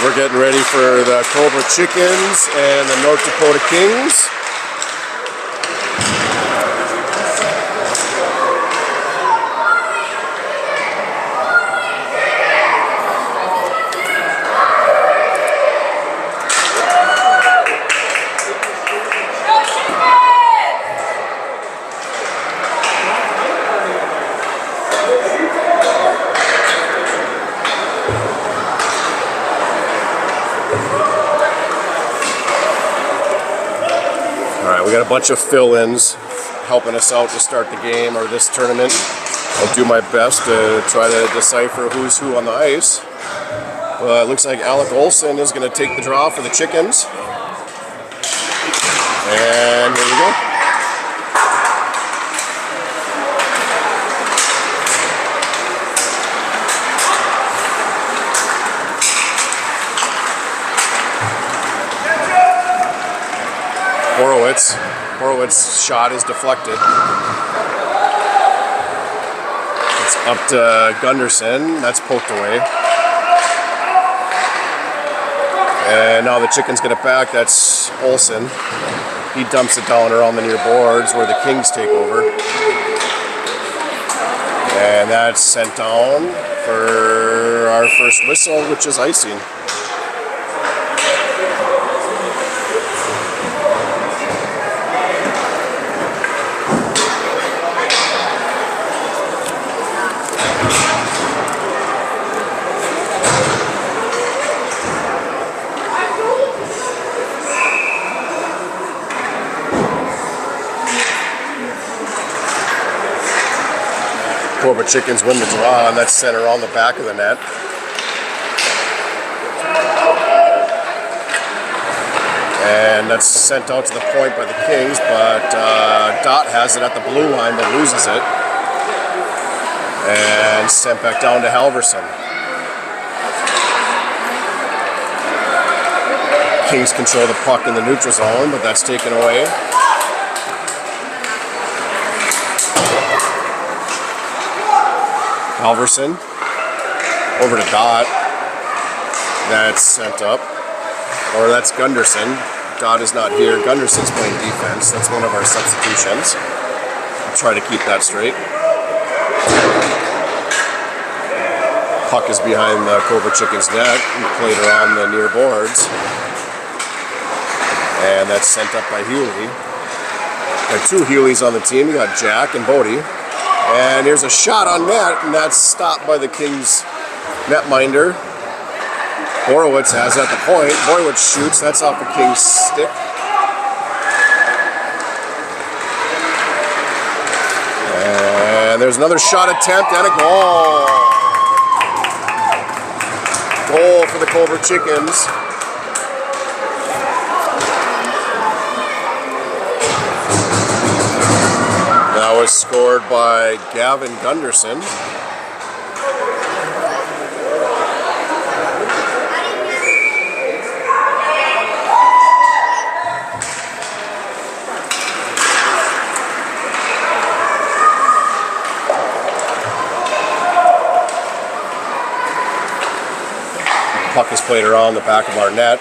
We're getting ready for the Cobra Chickens and the North Dakota Kings. Alright, we got a bunch of fill-ins helping us out to start the game or this tournament. I'll do my best to try to decipher who's who on the ice. It looks like Alec Olson is going to take the draw for the Chickens. And here we go. Horowitz's shot is deflected. It's up to Gunderson. That's poked away. And now the Chickens get it back. That's Olson. He dumps it down around the near boards where the Kings take over. And that's sent down for our first whistle, which is icing. Cobra Chickens win the draw, and that's sent around the back of the net. And that's sent out to the point by the Kings, but Dot has it at the blue line but loses it. And sent back down to Halverson. Kings control the puck in the neutral zone, but that's taken away. Halverson over to Dot. That's sent up. Or that's Gunderson. Dot is not here. Gunderson's playing defense. That's one of our substitutions. I'll try to keep that straight. Puck is behind the Cobra Chickens net. We played around the near boards. And that's sent up by Healy. Got two Healys on the team. We got Jack and Bodie. And here's a shot on net, and that's stopped by the Kings netminder. Horowitz has it at the point. Horowitz shoots. That's off the Kings stick. And there's another shot attempt and a goal. Goal for the Cobra Chickens. That was scored by Gavin Gunderson. Puck is played around the back of our net.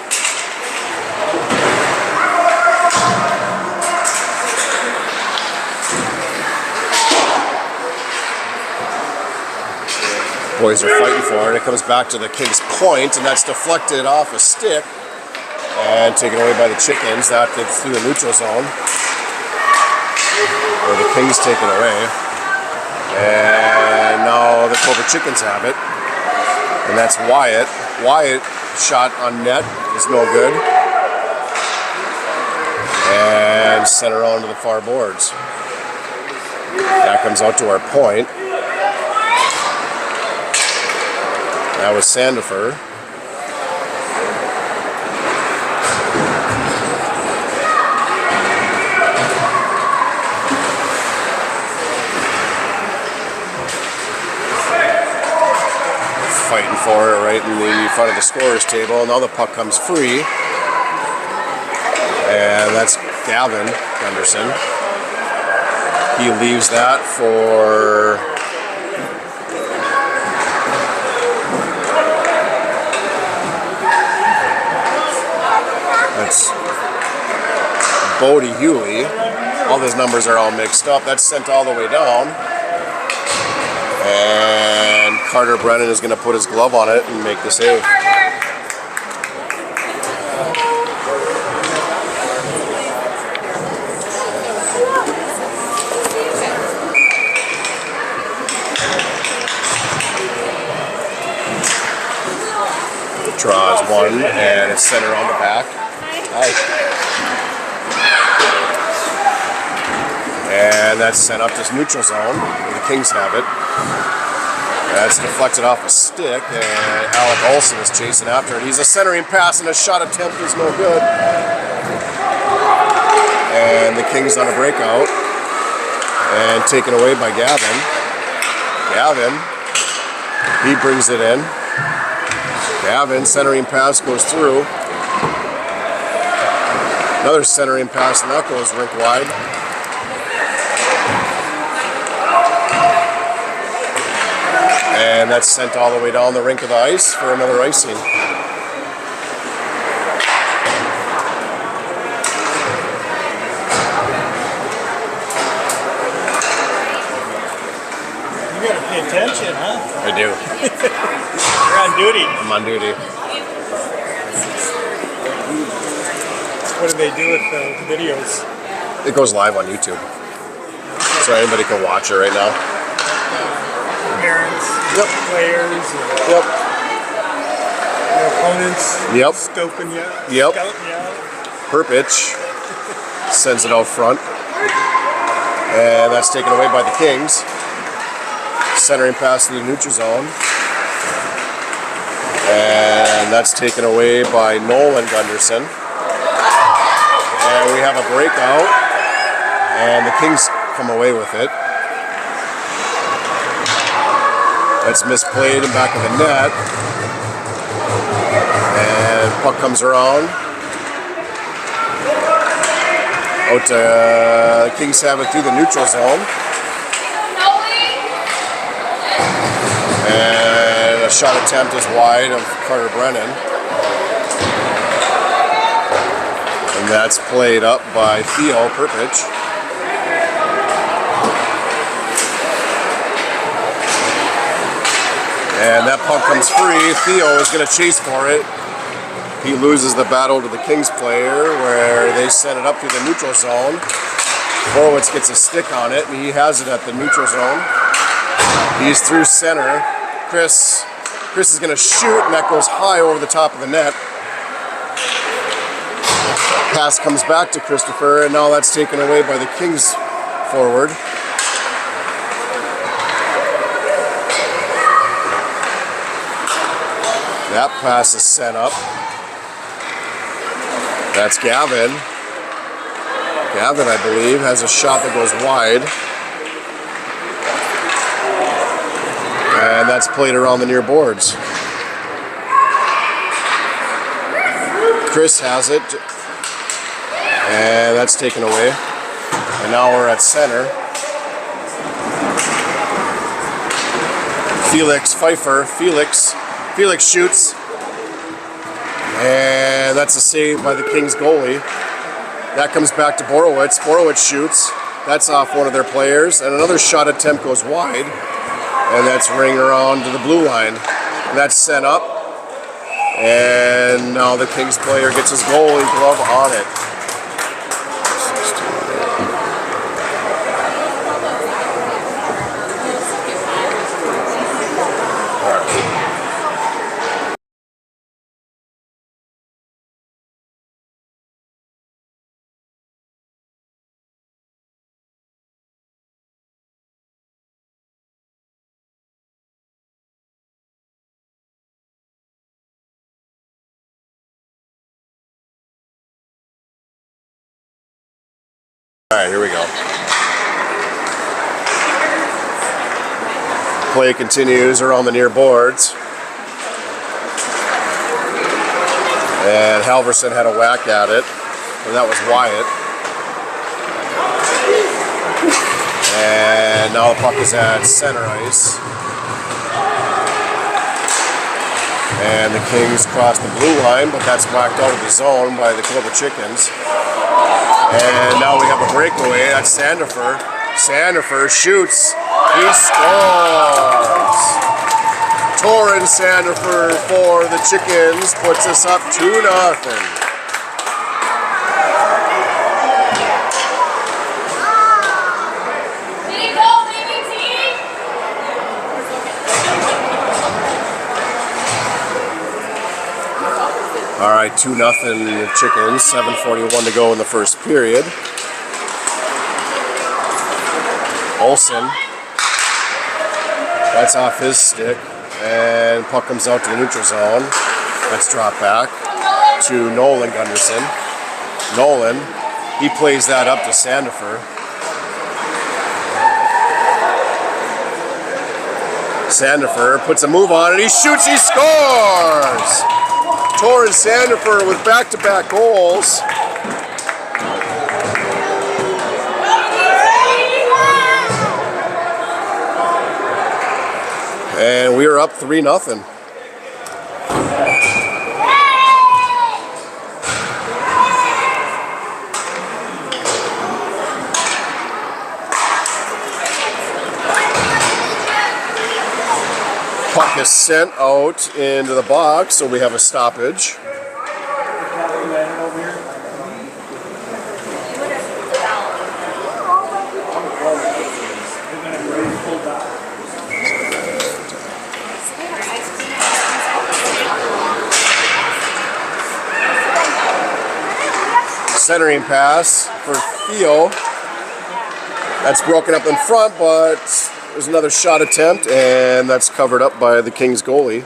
Boys are fighting for it. It comes back to the Kings' point, and that's deflected off a stick and taken away by the Chickens. That through the neutral zone, where the Kings take it away. And now the Cobra Chickens have it, and that's Wyatt. Wyatt shot on net is no good, and sent around to the far boards. That comes out to our point. That was Sandifer. Fighting for it right in the front of the scorer's table. Now the puck comes free. And that's Gavin Gunderson. He leaves that for towards Bodie Hewley. All those numbers are all mixed up. That's sent all the way down. And Carter Brennan is going to put his glove on it and make the save. Draws one, and it's center on the back. Nice. And that's sent up to neutral zone, where the Kings have it. That's deflected off a stick, and Alec Olson is chasing after it. He's a centering pass, and a shot attempt is no good. And the Kings on a breakout, and taken away by Gavin. Gavin, he brings it in. Gavin, centering pass goes through. Another centering pass, and that goes rink wide. And that's sent all the way down the rink of the ice for another icing. You gotta pay attention, huh? I do. You're on duty. I'm on duty. What do they do with the videos? It goes live on YouTube. So anybody can watch it right now. Parents, Yep. players, Yep. your opponents, Yep. scoping you, Yep. scouting you out. Perpich sends it out front. And that's taken away by the Kings. Centering pass to the neutral zone. And that's taken away by Nolan Gunderson. And we have a breakout. And the Kings come away with it. That's misplayed in back of the net. And puck comes around. Out to Kings have it through the neutral zone. And a shot attempt is wide of Carter Brennan. And that's played up by Theo Perpich. And that puck comes free. Theo is going to chase for it. He loses the battle to the Kings player where they send it up through the neutral zone. Horowitz gets a stick on it and he has it at the neutral zone. He's through center. Chris is going to shoot and that goes high over the top of the net. Pass comes back to Christopher and now that's taken away by the Kings forward. That pass is sent up. That's Gavin. Gavin, I believe, has a shot that goes wide. And that's played around the near boards. Chris has it. And that's taken away. And now we're at center. Felix Pfeiffer. Felix shoots, and that's a save by the Kings goalie. That comes back to Borowitz. Borowitz shoots. That's off one of their players, and another shot attempt goes wide, and that's ringing around to the blue line. And that's sent up, and now the Kings player gets his goalie glove on it. All right, here we go. Play continues around the near boards. And Halverson had a whack at it, and that was Wyatt. And now the puck is at center ice. And the Kings cross the blue line, but that's whacked out of the zone by the COBRA chickens. And now we have a breakaway. That's Sandifer. Sandifer shoots. He scores. Torrin Sandifer for the chickens puts us up 2-0. All right, 2-0 chickens, 7:41 to go in the first period. Olsen, that's off his stick, and puck comes out to the neutral zone. Let's drop back to Nolan Gunderson. Nolan, he plays that up to Sandifer. Sandifer puts a move on and he shoots, he scores! Torrin Sandifer with back-to-back goals. And we are up 3-0. Puck is sent out into the box, so we have a stoppage. Centering pass for Theo. That's broken up in front, but there's another shot attempt, and that's covered up by the Kings goalie.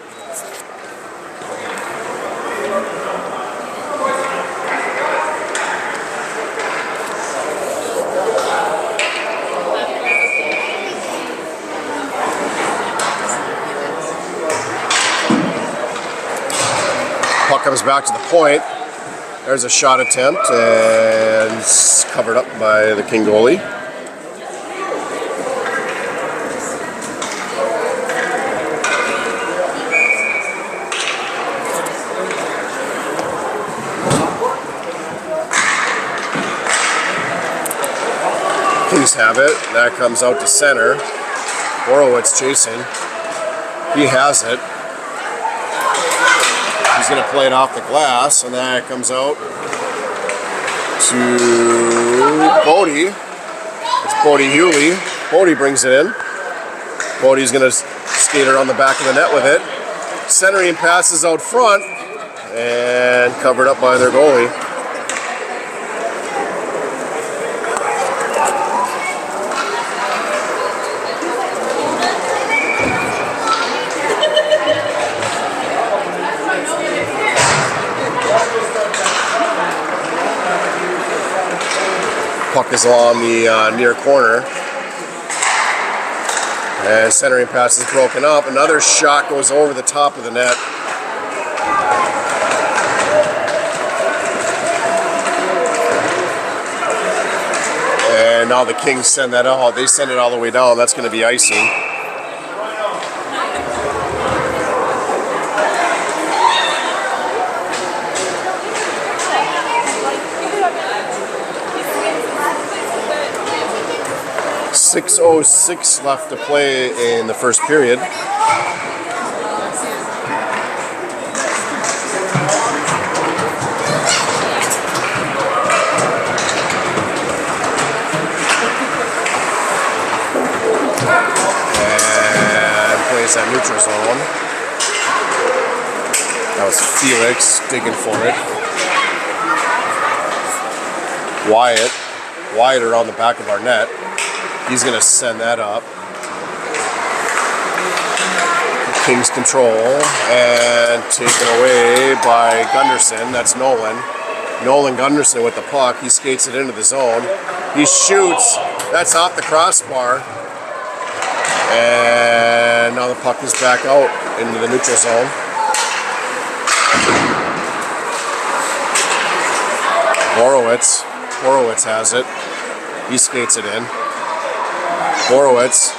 Puck comes back to the point. There's a shot attempt, and it's covered up by the King goalie. Kings have it. That comes out to center. Horowitz chasing. He has it. He's going to play it off the glass, and then it comes out to Bodie. It's Bodie Hewley. Bodie brings it in. Bodie's going to skate around the back of the net with it. Centering passes out front, and covered up by their goalie. Puck is along the near corner, and centering pass is broken up. Another shot goes over the top of the net. And now the Kings send that out. They send it all the way down. That's going to be icing. .606 left to play in the first period. And plays that neutral zone. That was Felix digging for it. Wyatt around the back of our net. He's going to send that up. Kings control and taken away by Gunderson. That's Nolan. Nolan Gunderson with the puck. He skates it into the zone. He shoots. That's off the crossbar. And now the puck is back out into the neutral zone. Horowitz has it. He skates it in. Horowitz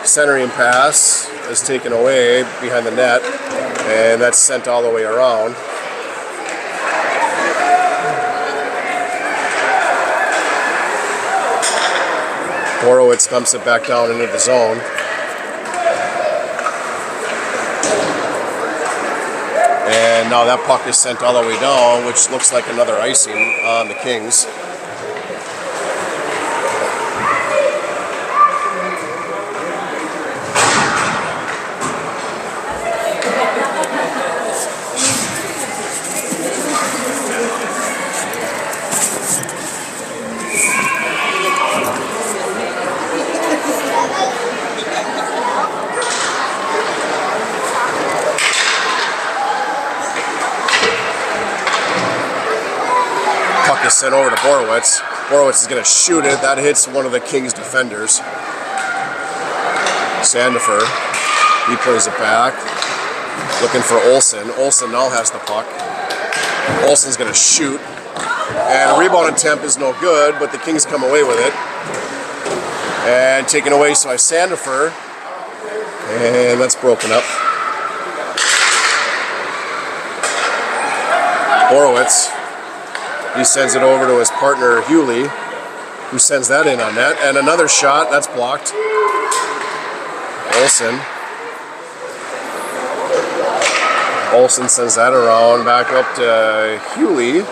Centering pass is taken away behind the net, and that's sent all the way around. Borowitz dumps it back down into the zone. And now that puck is sent all the way down, which looks like another icing on the Kings. Puck is sent over to Borowitz. Borowitz is going to shoot it. That hits one of the Kings defenders. Sandifer, he plays it back. Looking for Olsen. Olsen now has the puck. Olsen's going to shoot. And a rebound attempt is no good, but the Kings come away with it. And taken away by Sandifer. And that's broken up. Borowitz. He sends it over to his partner, Hewley, who sends that in on net. And another shot, that's blocked. Olsen sends that around, back up to Hewley.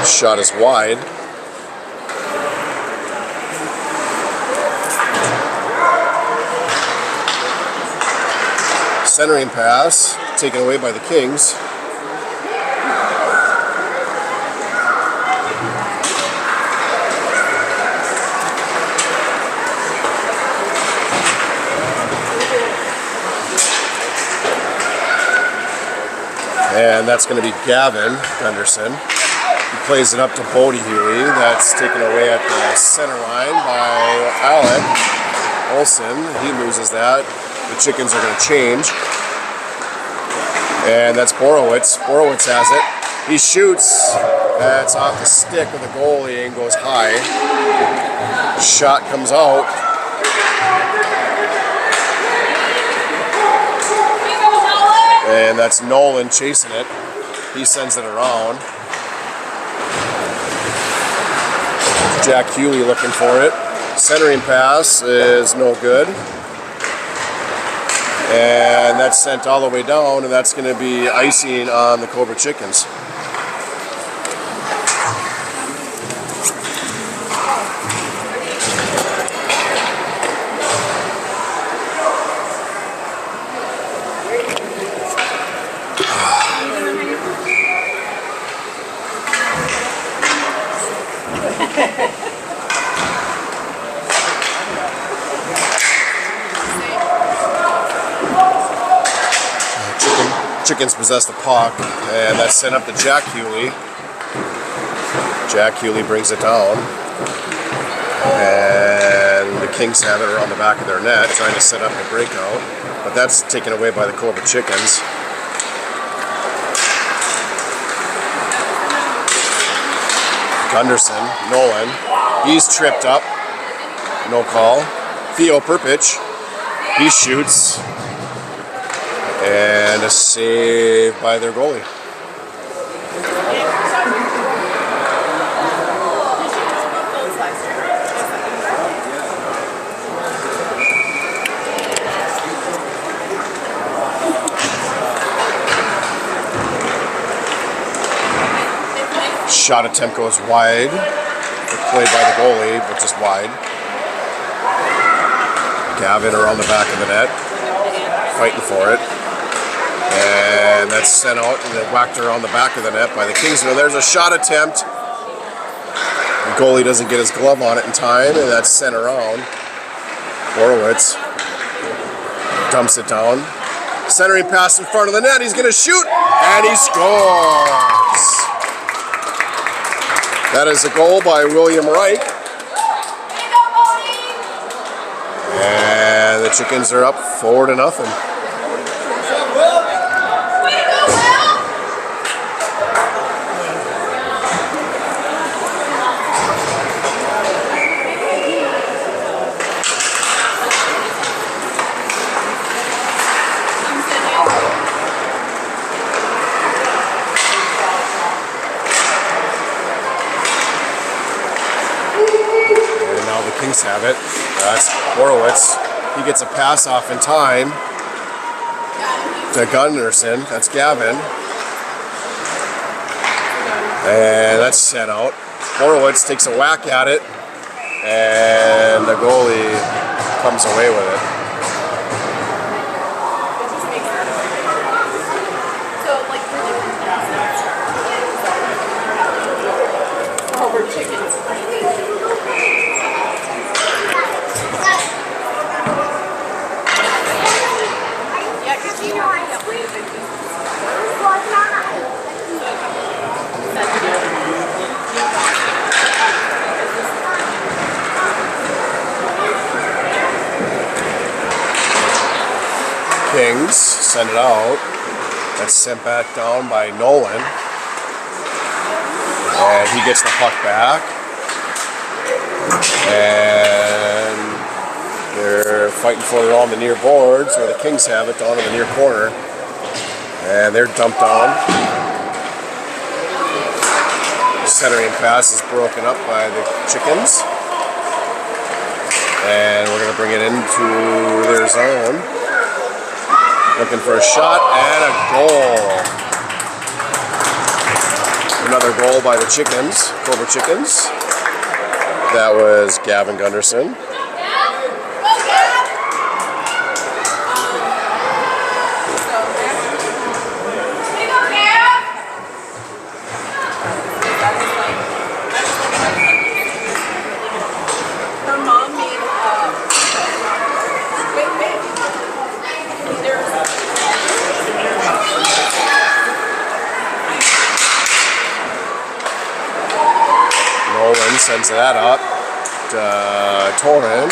Shot is wide. Centering pass, taken away by the Kings. And that's going to be Gavin Gunderson. He plays it up to Bodie Huey. That's taken away at the center line by Alec Olsen. He loses that. The Chickens are going to change. And that's Borowitz. Borowitz has it. He shoots. That's off the stick of the goalie and goes high. Shot comes out. And that's Nolan chasing it. He sends it around. Jack Hewley looking for it. Centering pass is no good. And that's sent all the way down, and that's going to be icing on the Cobra Chickens. Chickens possess the puck, and that's sent up to Jack Hewley. Jack Hewley brings it down, and the Kings have it around the back of their net, trying to set up a breakout, but that's taken away by the Cobra Chickens. Gunderson, Nolan, he's tripped up, no call. Theo Perpich, he shoots. And a save by their goalie. Shot attempt goes wide. Played by the goalie, but just wide. Gavin around the back of the net, fighting for it. And that's sent out and then whacked around the back of the net by the Kings. Now there's a shot attempt. The goalie doesn't get his glove on it in time, and that's sent around. Borowitz dumps it down. Centering pass in front of the net. He's going to shoot, and he scores. That is a goal by William Wright. And the Chickens are up 4-0. have it. That's Horowitz. He gets a pass off in time to Gunderson. That's Gavin. And that's sent out. Horowitz takes a whack at it, and the goalie comes away with it. Kings send it out. That's sent back down by Nolan. And he gets the puck back. And they're fighting for it on the near boards, where the Kings have it down in the near corner. And they're dumped on. Centering pass is broken up by the Chickens. And we're going to bring it into their zone. Looking for a shot and a goal. Another goal by the Chickens, Cobra Chickens. That was Gavin Gunderson. Nolan sends that up to Torin.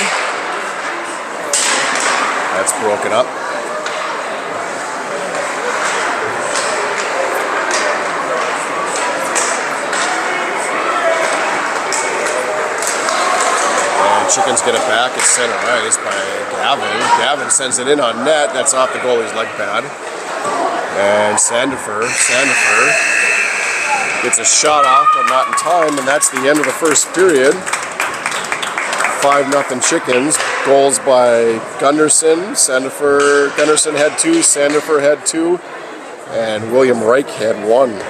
That's broken up. And Chickens get it back at center ice by Gavin. Gavin sends it in on net. That's off the goalie's leg pad. And Sandifer gets a shot off, but not in time, and that's the end of the first period. 5-0 Chickens. Goals by Gunderson. Gunderson had 2, Sandifer had 2, and William Reich had 1.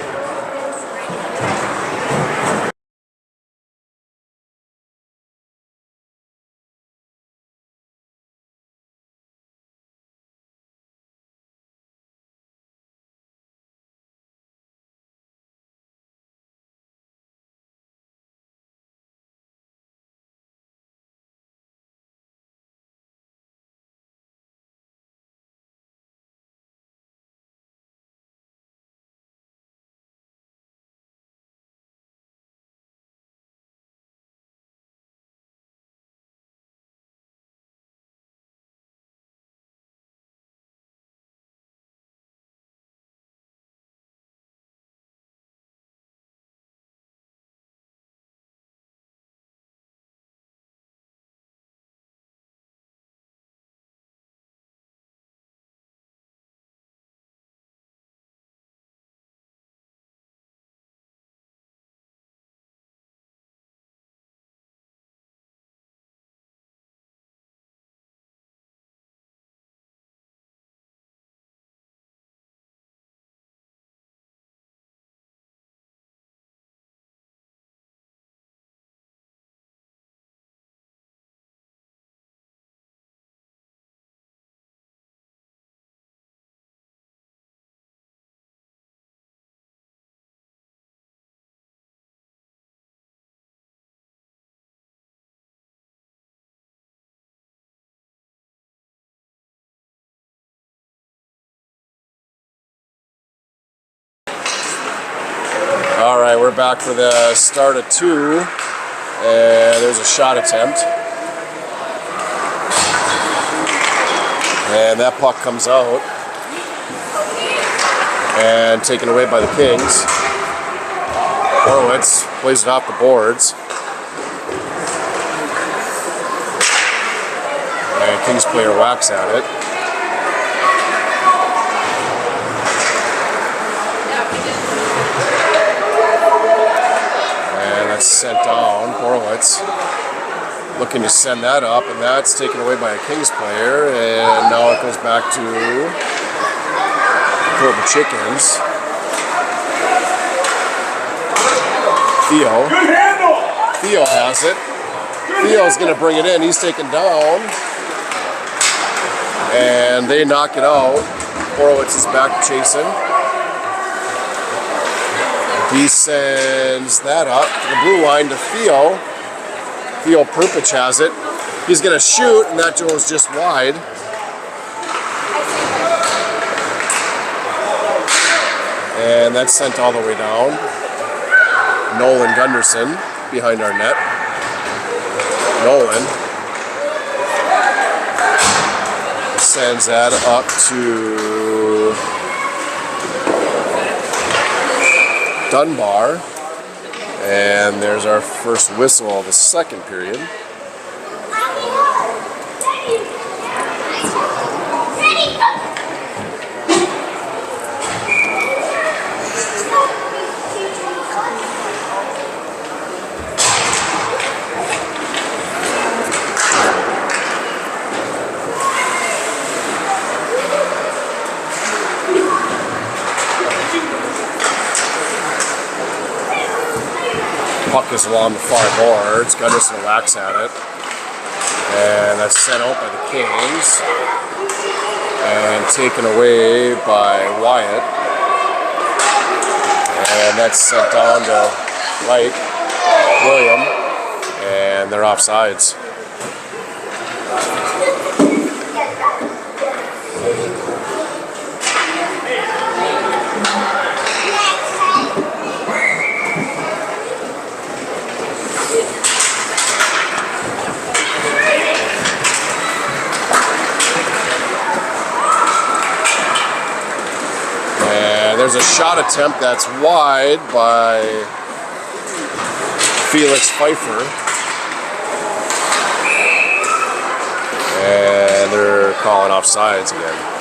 All right, we're back for the start of 2, and there's a shot attempt. And that puck comes out and taken away by the Kings. Horowitz plays it off the boards. And Kings player whacks at it. And that's sent down, Horowitz. looking to send that up, and that's taken away by a Kings player, and now it goes back to COBRA Chickens. Theo has it. Theo's going to bring it in. He's taken down, and they knock it out. Horowitz is back chasing. He sends that up to the blue line to Theo. Theo Perpich has it. He's going to shoot, and that goes just wide. And that's sent all the way down. Nolan Gunderson behind our net. Nolan sends that up to Dunbar. And there's our first whistle of the second period. Puck is along the far boards. Gunderson whacks at it. And that's sent out by the Kings. And taken away by Wyatt. And that's sent down to William. And they're offsides. There's a shot attempt that's wide by Felix Pfeiffer. And they're calling offsides again.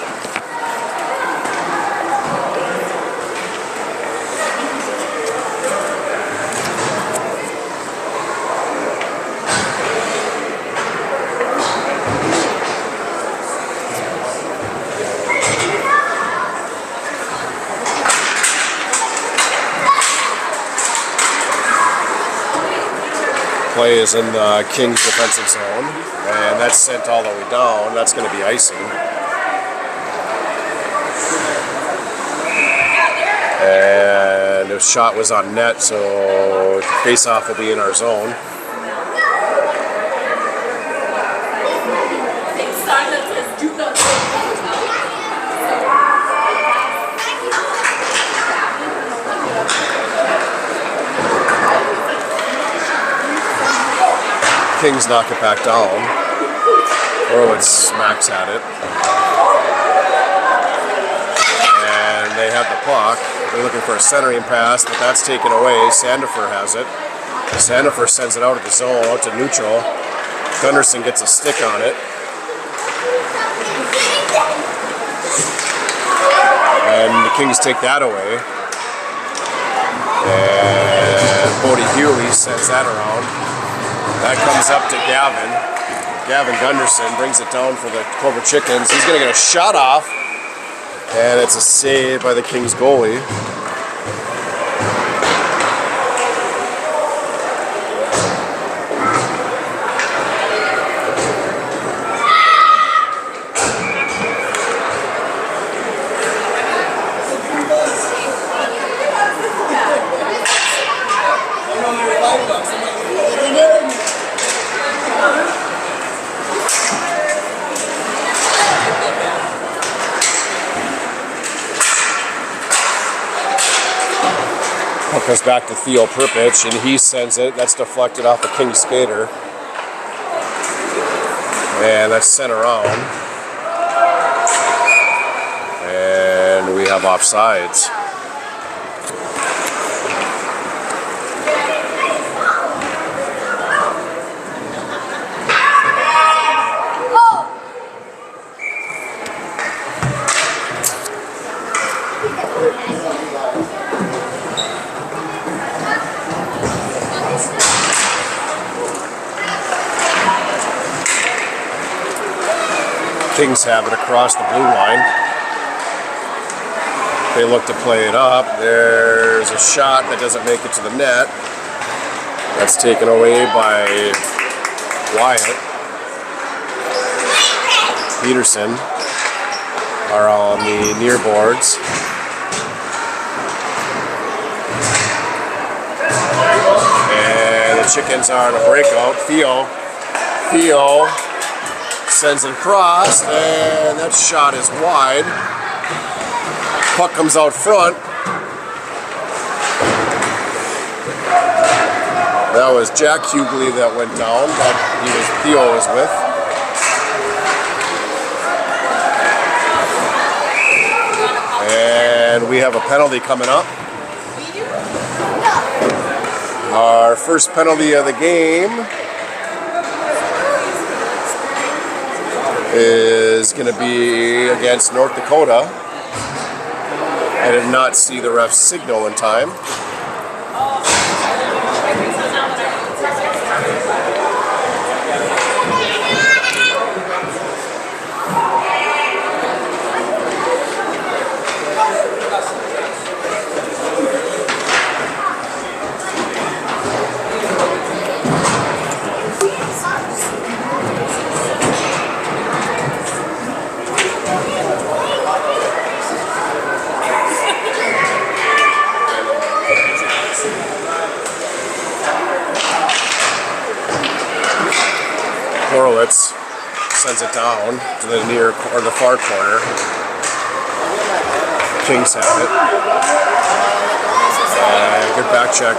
Play is in the Kings defensive zone, and that's sent all the way down. That's going to be icing. And the shot was on net, so face-off will be in our zone. Kings knock it back down. Horowitz smacks at it. And they have the puck. They're looking for a centering pass, but that's taken away. Sandifer has it. Sandifer sends it out of the zone, out to neutral. Gunderson gets a stick on it. And the Kings take that away. And Bodie Hewley sends that around. That comes up to Gavin. Gavin Gunderson brings it down for the COBRA Chickens. He's going to get a shot off. And it's a save by the Kings goalie. Goes back to Theo Perpich, and he sends it. That's deflected off a Kings skater. And that's sent around. And we have offsides. Kings have it across the blue line. They look to play it up. There's a shot that doesn't make it to the net. That's taken away by Wyatt. Peterson are on the near boards. And the Chickens are on a breakout. Theo sends it across, and that shot is wide. Puck comes out front. That was Jack Hughley that went down, that Theo was with. And we have a penalty coming up. Our first penalty of the game is going to be against North Dakota. I did not see the ref's signal in time. Horowitz sends it down to the near or the far corner. Kings have it. And good back check.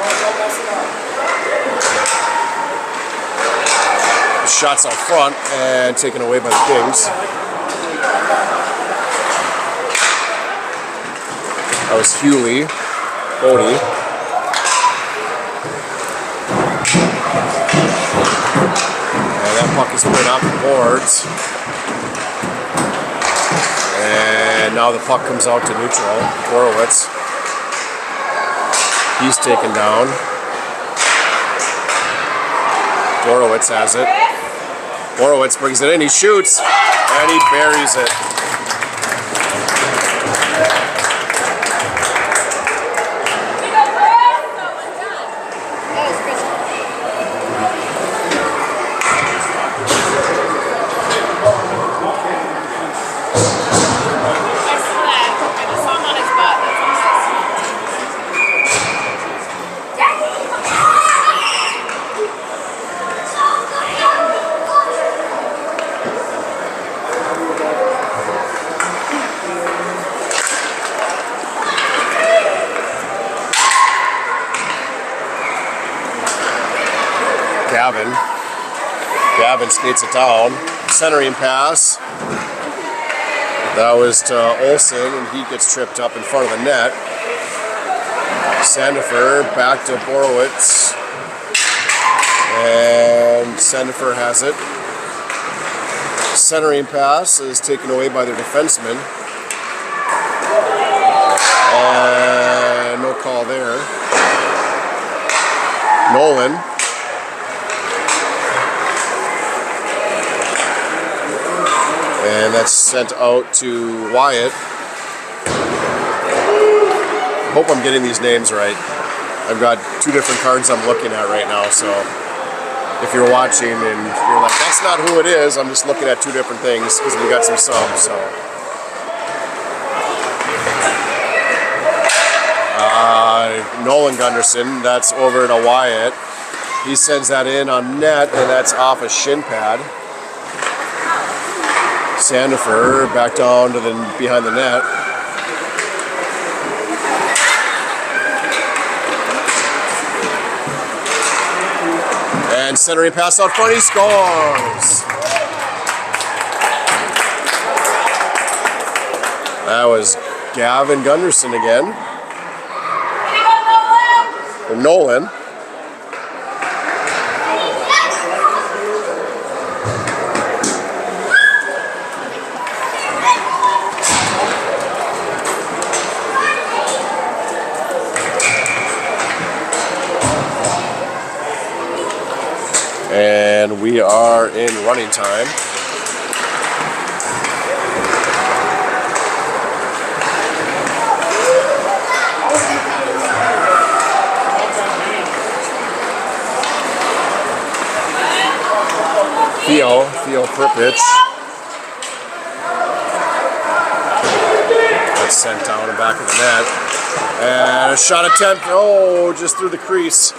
The shot's out front and taken away by the Kings. That was Hughley, Bodie. That puck is put off the boards. And now the puck comes out to neutral. Horowitz. He's taken down. Horowitz has it. Horowitz brings it in. He shoots. And he buries it. Gavin skates it down. Centering pass. That was to Olsen, and he gets tripped up in front of the net. Sandifer back to Horowitz. And Sandifer has it. Centering pass is taken away by their defenseman. And no call there. Nolan. And that's sent out to Wyatt. Hope I'm getting these names right. I've got two different cards I'm looking at right now, so if you're watching and you're like, that's not who it is, I'm just looking at two different things because we got some subs, so. Nolan Gunderson, that's over to Wyatt. He sends that in on net, and that's off a shin pad. Sandifer back down to the behind the net. And centering pass out front, he scores! That was Gavin Gunderson again. Or Nolan. And we are in running time. per pitch. That's sent down and back of the net. And a shot attempt. Oh, just through the crease.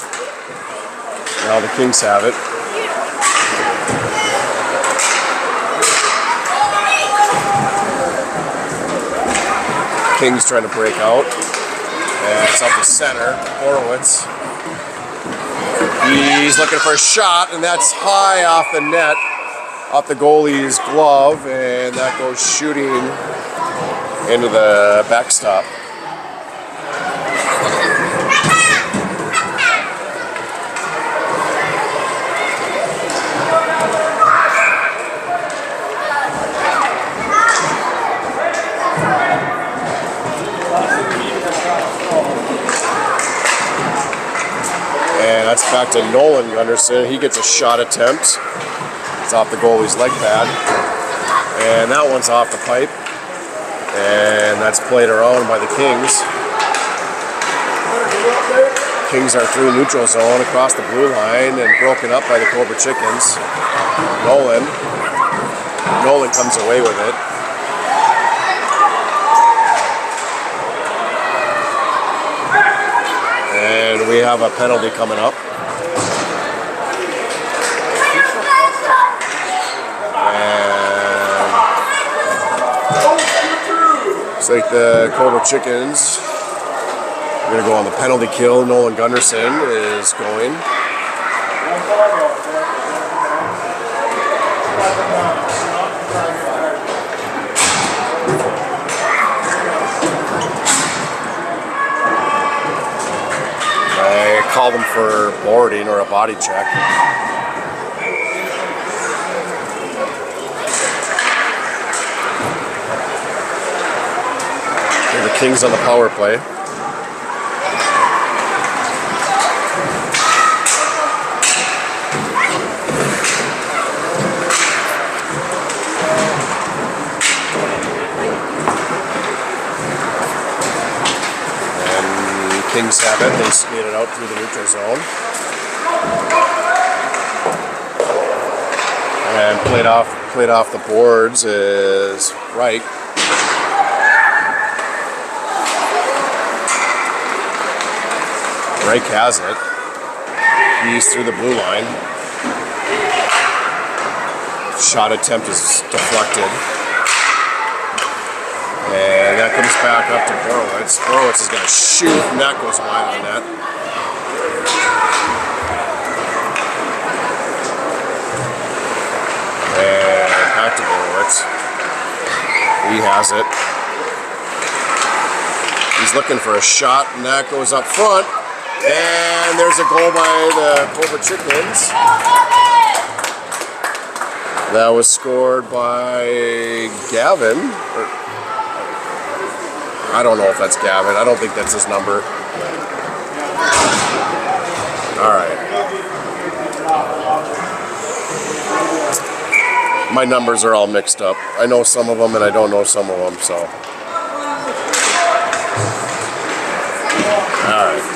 Now the Kings have it. Kings trying to break out. And it's up the center. Horowitz. He's looking for a shot, and that's high off the net, off the goalie's glove, and that goes shooting into the backstop. And that's back to Nolan Gunderson. He gets a shot attempt. It's off the goalie's leg pad. And that one's off the pipe. And that's played around by the Kings. Kings are through neutral zone across the blue line and broken up by the Cobra Chickens. Nolan comes away with it. And we have a penalty coming up. And looks like the Cobra Chickens are going to go on the penalty kill. Nolan Gunderson is going. Call them for boarding or a body check. Okay, the Kings on the power play. Kings have it. They skate it out through the neutral zone. And played off the boards is Reich. Reich has it. He's through the blue line. Shot attempt is deflected. And that comes back up to Horowitz. Horowitz is going to shoot, and that goes wide on that. And back to Horowitz. He has it. He's looking for a shot, and that goes up front. And there's a goal by the Cobra Chickens. That was scored by Gavin. I don't know if that's Gavin. I don't think that's his number. All right. My numbers are all mixed up. I know some of them and I don't know some of them, so. All right.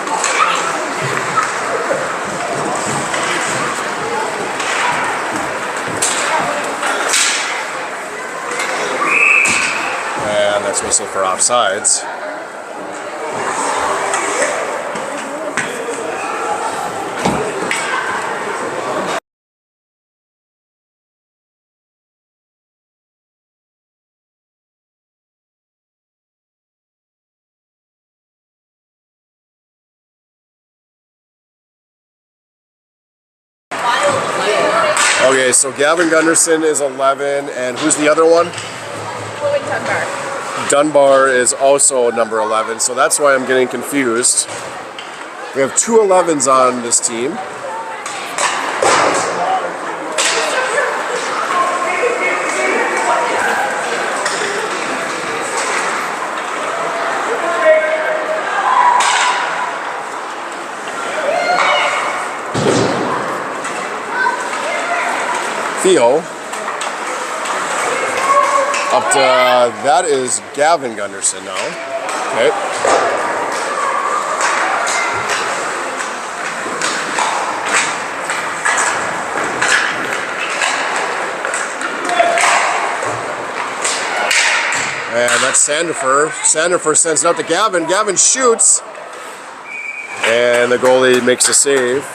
And that's whistle for offsides. Okay, so Gavin Gunderson is 11, and who's the other one? Dunbar. Dunbar is also number 11, so that's why I'm getting confused. We have two 11s on this team. Theo. Up to, that is Gavin Gunderson now. Okay. And that's Sandifer. Sandifer sends it out to Gavin. Gavin shoots. And the goalie makes a save.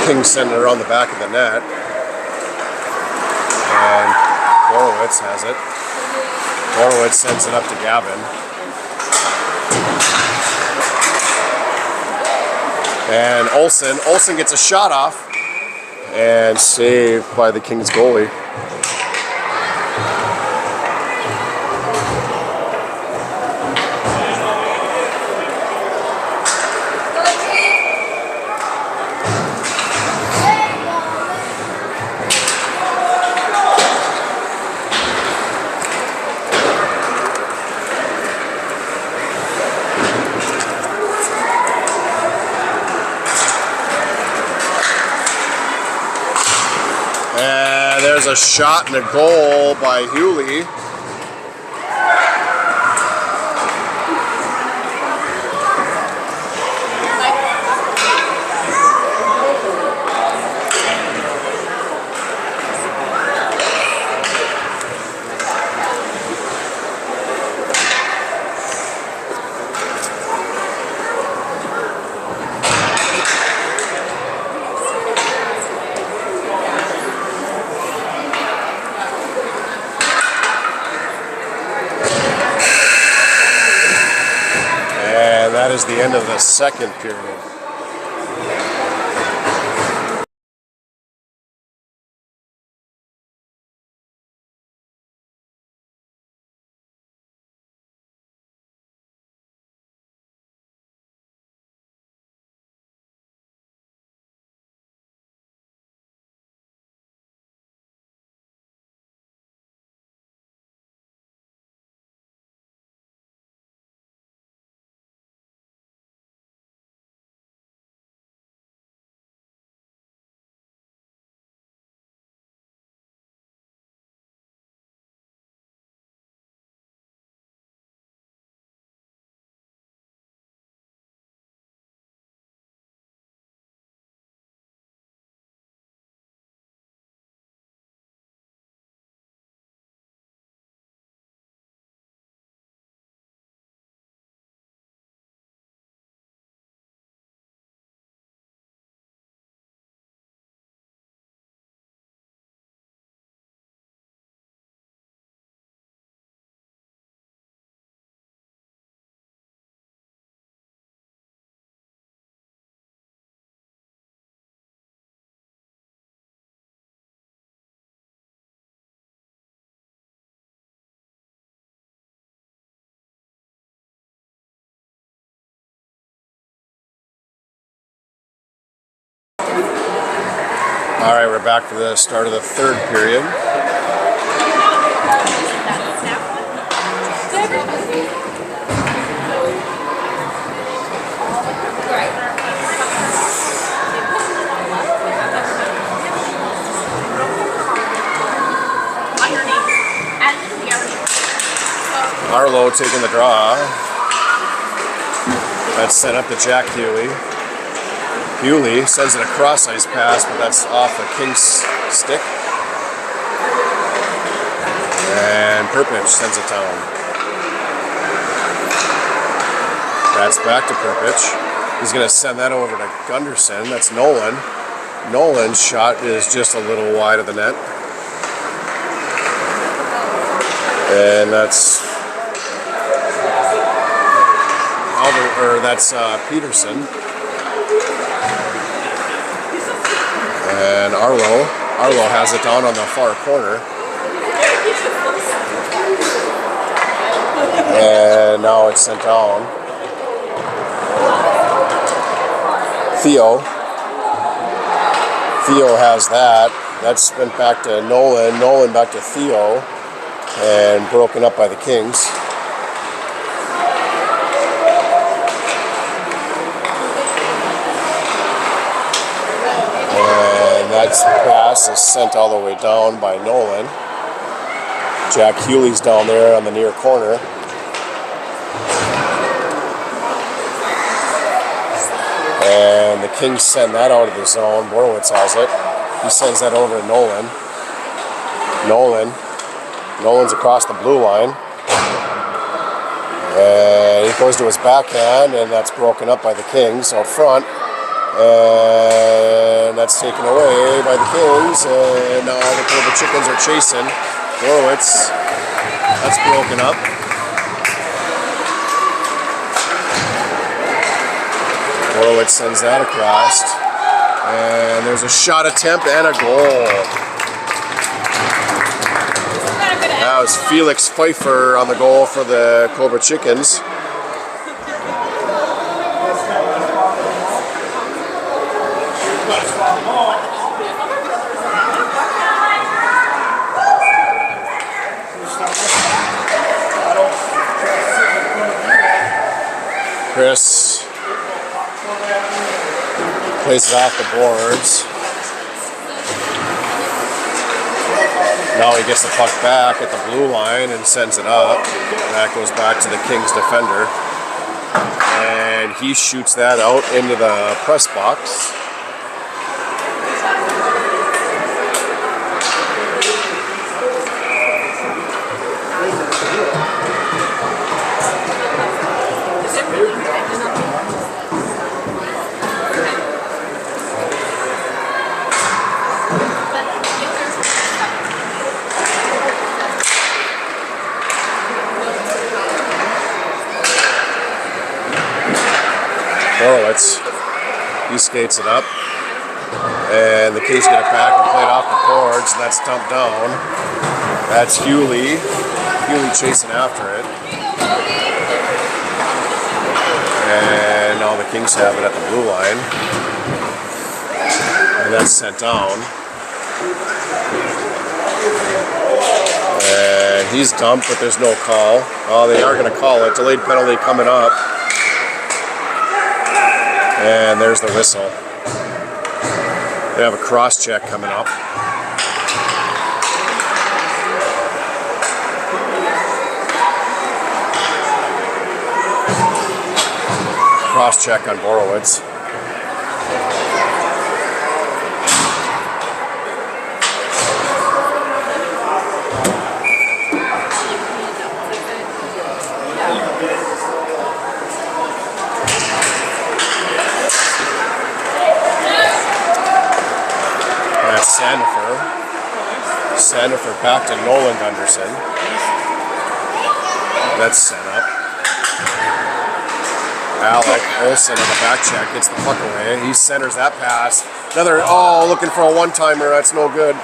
Kings sending it around the back of the net. And Horowitz has it. Horowitz sends it up to Gavin. And Olsen gets a shot off. And saved by the Kings goalie. And there's a shot and a goal by Hewley. And that is the end of the second period. All right, we're back for the start of the third period. Arlo taking the draw. That's sent up to Jack Hewley. Hewley sends it a cross-ice pass, but that's off a King's stick. And Perpich sends it down. That's back to Perpich. He's going to send that over to Gunderson. That's Nolan. Nolan's shot is just a little wide of the net. And that's Peterson. And Arlo has it down on the far corner. And now it's sent down. Theo has that. That's been back to Nolan. Nolan back to Theo. And broken up by the Kings. This pass is sent all the way down by Nolan. Jack Hewley's down there on the near corner. And the Kings send that out of the zone. Borowitz has it. He sends that over to Nolan. Nolan's across the blue line. And he goes to his backhand, and that's broken up by the Kings out front. And that's taken away by the Kings. And now the Cobra Chickens are chasing Borowitz. That's broken up. Borowitz sends that across. And there's a shot attempt and a goal. That was Felix Pfeiffer on the goal for the Cobra Chickens. Chris plays it off the boards. Now he gets the puck back at the blue line and sends it up. That goes back to the Kings defender. And he shoots that out into the press box. Borowitz, he skates it up, and the Kings get it back and play it off the boards, and that's dumped down. That's Hewley chasing after it. And now the Kings have it at the blue line, and that's sent down. And he's dumped, but there's no call. Oh, they are going to call it. Delayed penalty coming up. And there's the whistle. They have a cross check coming up. Cross check on Borowitz. Sandifer back to Nolan Gunderson. That's sent up. Alec Olsen on the back check gets the puck away. He centers that pass. Another, looking for a one-timer. That's no good.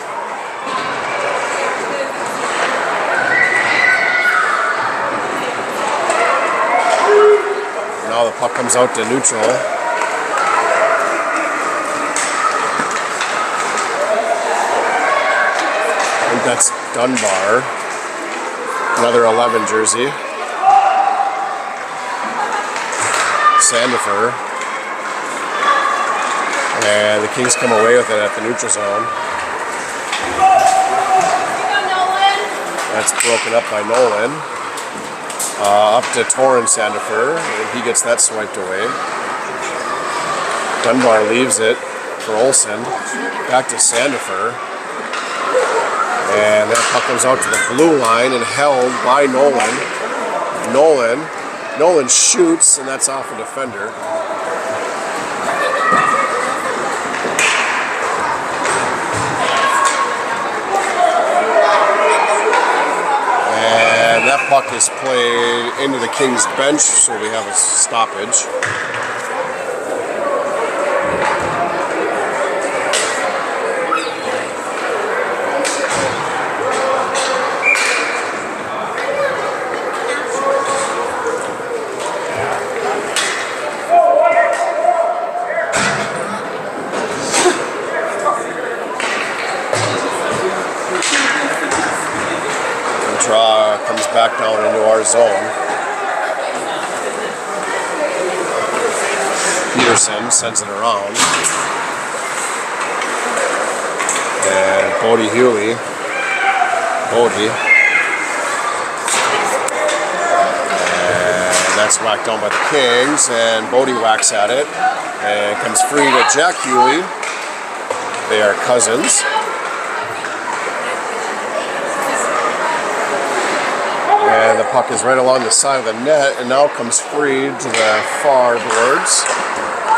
Now the puck comes out to neutral. That's Dunbar, another 11 jersey. Sandifer. And the Kings come away with it at the neutral zone. That's broken up by Nolan. Up to Torrin Sandifer, and he gets that swiped away. Dunbar leaves it for Olsen. Back to Sandifer. And that puck comes out to the blue line and held by Nolan. Nolan shoots, and that's off a defender. And that puck is played into the Kings bench, so we have a stoppage. Comes back down into our zone. Peterson sends it around. And Bodie Hewley. Bodie. And that's whacked down by the Kings, and Bodie whacks at it and comes free to Jack Hewley. They are cousins. And the puck is right along the side of the net and now comes free to the far boards.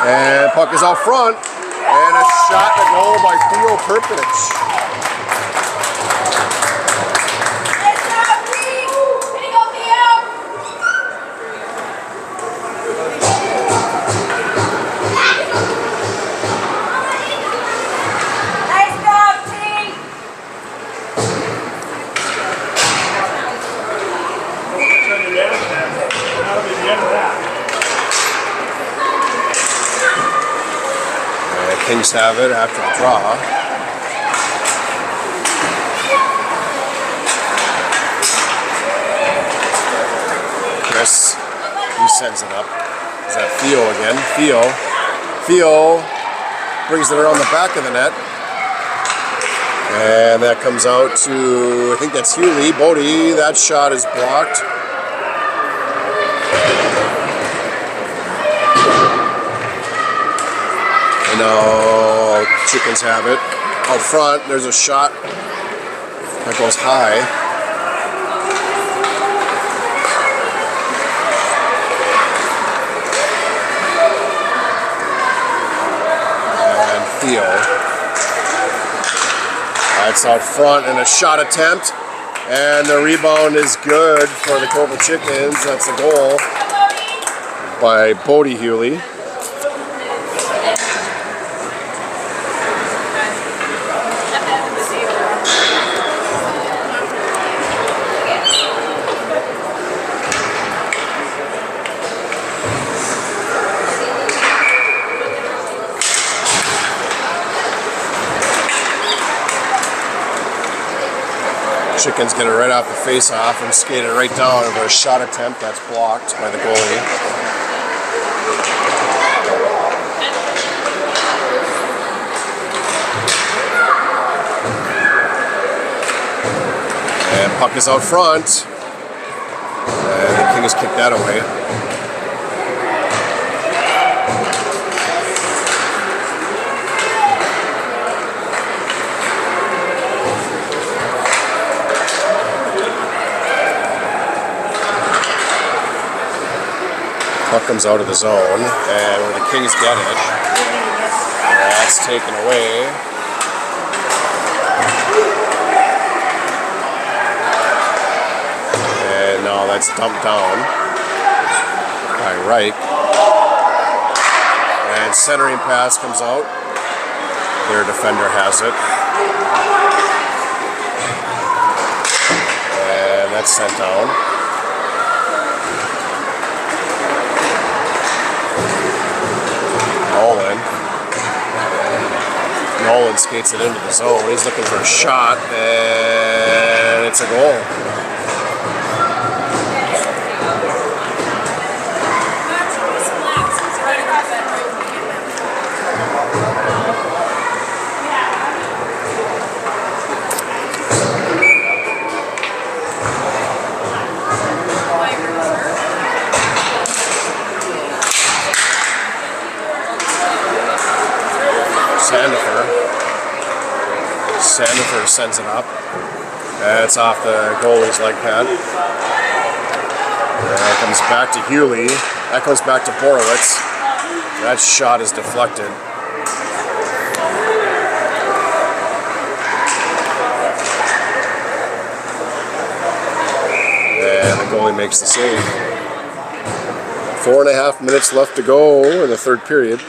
And puck is out front. And a shot to goal by Theo Perpich. Kings have it after the draw. Chris, he sends it up. Is that Theo again? Theo brings it around the back of the net. And that comes out to, I think that's Hewley. Bodie, that shot is blocked. No, Chickens have it. Out front, there's a shot that goes high. And Theo. That's out front and a shot attempt. And the rebound is good for the Cobra Chickens. That's a goal by Bodie Hewley. Chickens get it right off the face-off and skate it right down over a shot attempt that's blocked by the goalie. And puck is out front. And the Kings kick that away. Puck comes out of the zone, and where the Kings get it, that's taken away. And now that's dumped down by Wright. And centering pass comes out. Their defender has it. And that's sent down. Nolan skates it into the zone. He's looking for a shot, and it's a goal. Sandifer sends it up. And it's off the goalie's leg pad. And it comes back to Hewley. That comes back to Borowitz. That shot is deflected. And the goalie makes the save. 4.5 minutes left to go in the third period.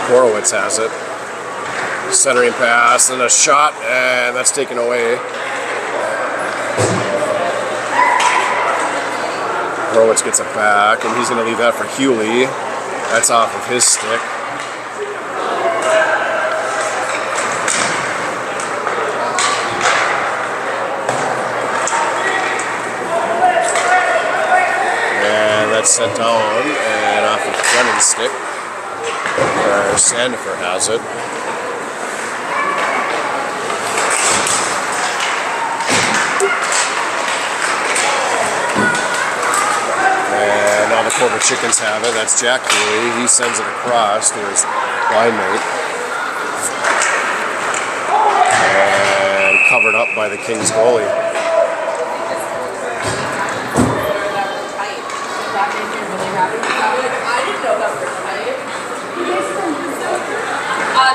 Borowitz has it. Centering pass and a shot, and that's taken away. Horowitz gets it back, and he's going to leave that for Hewley. That's off of his stick. And that's sent down and off of Brennan's stick. Sandifer has it. And now the COBRA Chickens have it. That's Jack Healy. He sends it across to his line mate. And covered up by the Kings goalie.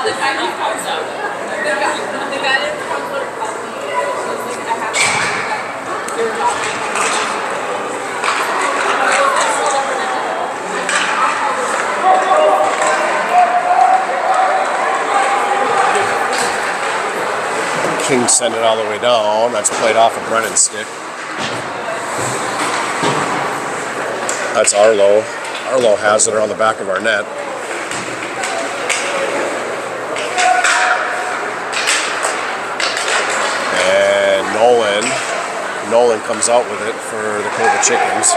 The guy who comes up. The guy that comes up called me. She's like, I have to they were talking. King sent it all the way down. That's played off of Brennan's stick. That's Arlo. Arlo has it around the back of our net. Nolan comes out with it for the COBRA Chickens.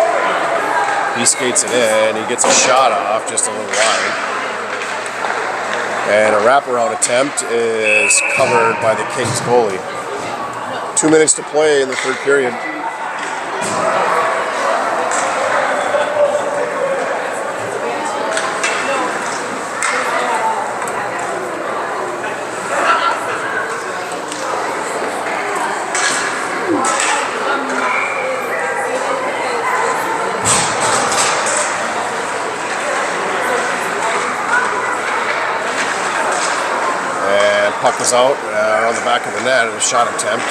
He skates it in. He gets a shot off just a little wide. And a wraparound attempt is covered by the Kings goalie. 2 minutes to play in the third period. Puck is out on the back of the net and a shot attempt.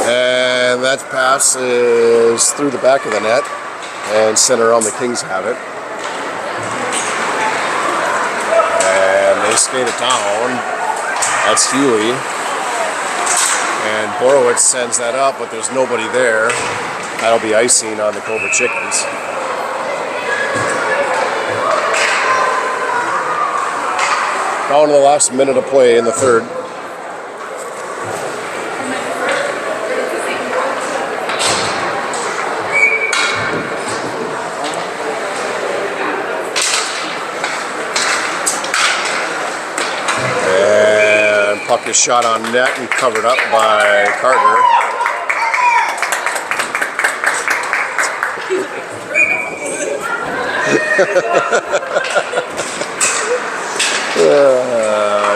And that pass is through the back of the net and center on the Kings have it. And they skate it down. That's Hewley. And Horowitz sends that up, but there's nobody there. That'll be icing on the COBRA Chickens. Down to the last minute of play in the third. Puck is shot on net and covered up by Carter.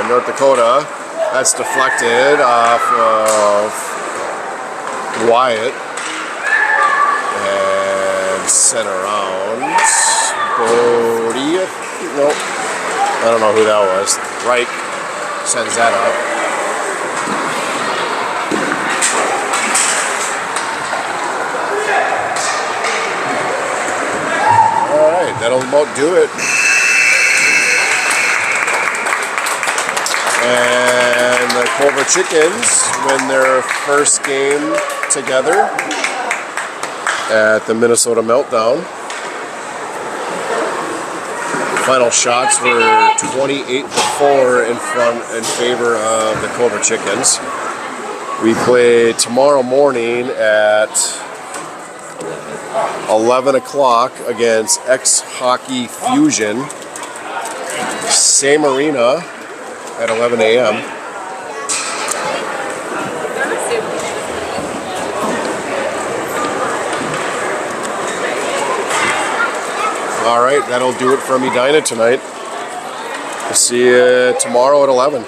North Dakota. That's deflected off of Wyatt. And sent around. Bodie. Nope. I don't know who that was. Reich sends that up. Alright, that'll about do it. And the COBRA Chickens win their first game together at the Minnesota Meltdown. Final shots were 28-4 in favor of the COBRA Chickens. We play tomorrow morning at 11 o'clock against X-Hockey Fusion. Same arena at 11 a.m. All right, that'll do it from Edina tonight. We'll see you tomorrow at 11.